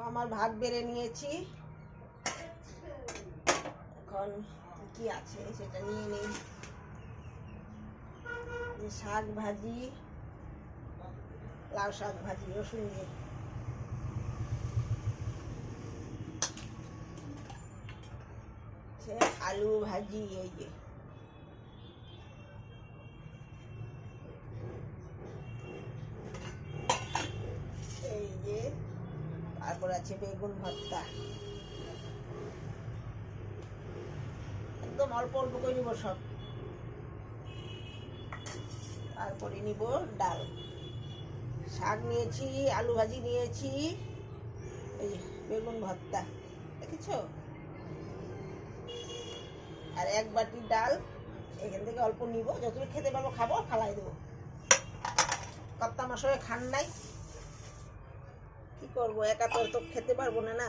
আমার ভাত বেড়ে নিয়েছি, এখন কি আছে সেটা নিয়ে নেই। শাক ভাজি, লাউ শাক ভাজি রসুন দিয়ে, আলু ভাজি, এই যে তারপর আছে বেগুন ভর্তা। একদম অল্প অল্প করে নিব সব। তারপরে নিব ডাল, শাক নিয়েছি, আলু ভাজি নিয়েছি, এই বেগুন ভর্তা দেখেছো, আর এক বাটি ডাল। এখান থেকে অল্প নিব, যতটুকু খেতে পারবো খাবো, ফালাই দেবো। কর্তা মশাই খান নাই, কি করবো, একা তো খেতে পারবো না।